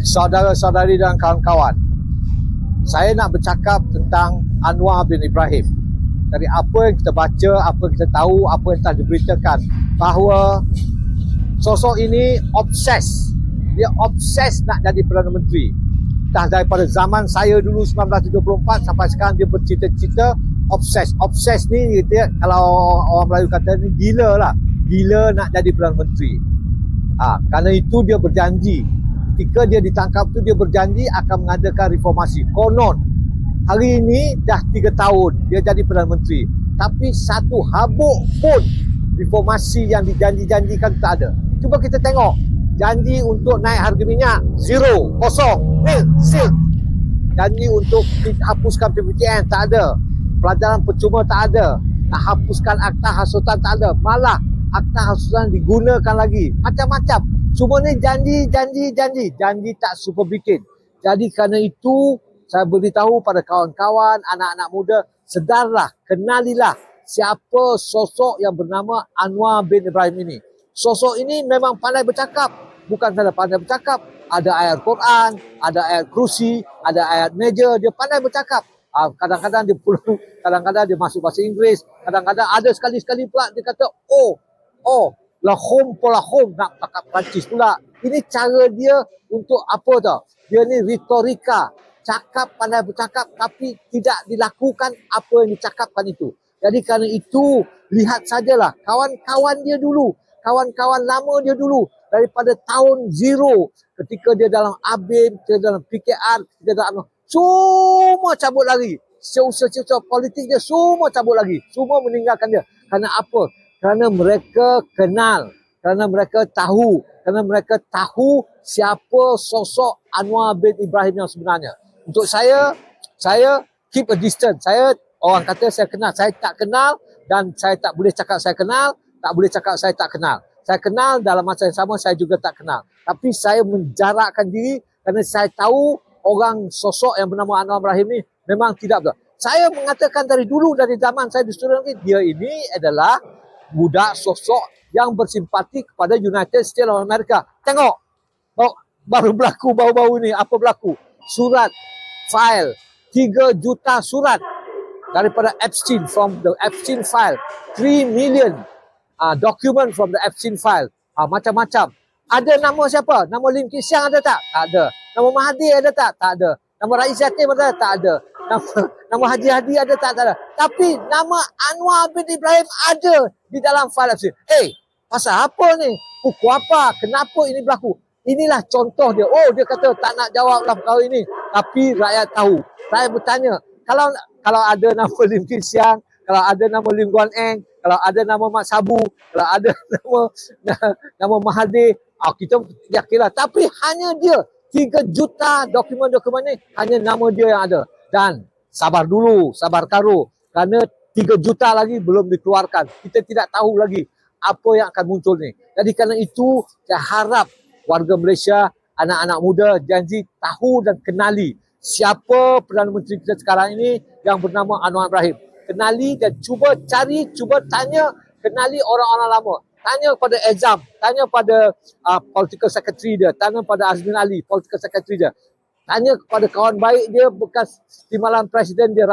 Saudara-saudari dan kawan-kawan, saya nak bercakap tentang Anwar bin Ibrahim. Dari apa yang kita baca, apa yang kita tahu, apa yang telah diberitakan, bahawa sosok ini obses. Dia obses nak jadi Perdana Menteri. Dah daripada zaman saya dulu 1974 sampai sekarang dia bercita-cita obses. Obses ni dia, kalau orang Melayu kata ni, gila lah. Gila nak jadi Perdana Menteri. Kerana itu dia berjanji. Ketika dia ditangkap tu dia berjanji akan mengadakan reformasi. Konon hari ini dah 3 tahun dia jadi Perdana Menteri, tapi satu habuk pun reformasi yang dijanji-janjikan tak ada. Cuba kita tengok, janji untuk naik harga minyak, zero, kosong, nil, sil. Janji untuk hapuskan PPTN, tak ada. Pelajaran percuma tak ada. Nak hapuskan akta hasutan tak ada. Malah akta hasutan digunakan lagi. Macam-macam. Semua ni janji tak super bikin. Jadi kerana itu saya beritahu pada kawan-kawan, anak-anak muda, sedarlah, kenalilah siapa sosok yang bernama Anwar bin Ibrahim ini. Sosok ini memang pandai bercakap. Bukan saja pandai bercakap, ada ayat Quran, ada ayat kursi, ada ayat meja, dia pandai bercakap. Kadang-kadang dia pulang, kadang-kadang dia masuk bahasa Inggeris, kadang-kadang ada sekali-sekali pula dia kata lahum polahum, nak cakap Perancis pula. Ini cara dia untuk apa tau? Dia ni retorika. Cakap, pandai bercakap tapi tidak dilakukan apa yang dicakapkan itu. Jadi kerana itu, lihat sajalah kawan-kawan dia dulu, kawan-kawan lama dia dulu, daripada tahun zero, ketika dia dalam ABIN, ketika dalam PKR, ketika dalam semua cabut lagi. Usaha-usaha politik dia semua cabut lagi. Semua meninggalkan dia. Kerana apa? Kerana mereka kenal, kerana mereka tahu, kerana mereka tahu siapa sosok Anwar bin Ibrahim yang sebenarnya. Untuk saya keep a distance. Orang kata saya kenal, saya tak kenal, dan saya tak boleh cakap saya kenal, tak boleh cakap saya tak kenal. Saya kenal, dalam masa yang sama saya juga tak kenal. Tapi saya menjarakkan diri kerana saya tahu orang sosok yang bernama Anwar Ibrahim ni memang tidak betul. Saya mengatakan dari dulu, dari zaman saya di Student Council, dia ini adalah budak sosok yang bersimpati kepada United States of America. Tengok, baru berlaku baru-baru ni, apa berlaku? Surat, file, 3 juta surat daripada Epstein, from the Epstein file. 3 million document from the Epstein file. Macam-macam. Ada nama siapa? Nama Lim Kee Siang ada tak? Tak ada. Nama Mahathir ada tak? Tak ada. Nama Rais Yatim ada tak? Tak ada. Nama Haji Hadi ada tak? Tak ada. Tapi nama Anwar bin Ibrahim ada di dalam file Epstein. Pasal apa ni? Pukul apa? Kenapa ini berlaku? Inilah contoh dia. Dia kata tak nak jawab lah perkara ini. Tapi rakyat tahu. Saya bertanya, kalau ada nama Lim Kee Siang, kalau ada nama Lim Guan Eng, kalau ada nama Mat Sabu, kalau ada nama Mahathir, kita yakinlah. Tapi hanya dia. 3 juta dokumen-dokumen ni hanya nama dia yang ada. Dan sabar dulu, sabar karo. Kerana 3 juta lagi belum dikeluarkan. Kita tidak tahu lagi apa yang akan muncul ni. Jadi kerana itu, saya harap warga Malaysia, anak-anak muda, janji tahu dan kenali siapa Perdana Menteri kita sekarang ini yang bernama Anwar Ibrahim. Kenali dan cuba cari, cuba tanya, kenali orang-orang lama. Tanya pada Ezam, tanya pada political secretary dia, tanya pada Azmin Ali, political secretary dia. Tanya kepada kawan baik dia bekas timbalan presiden dia.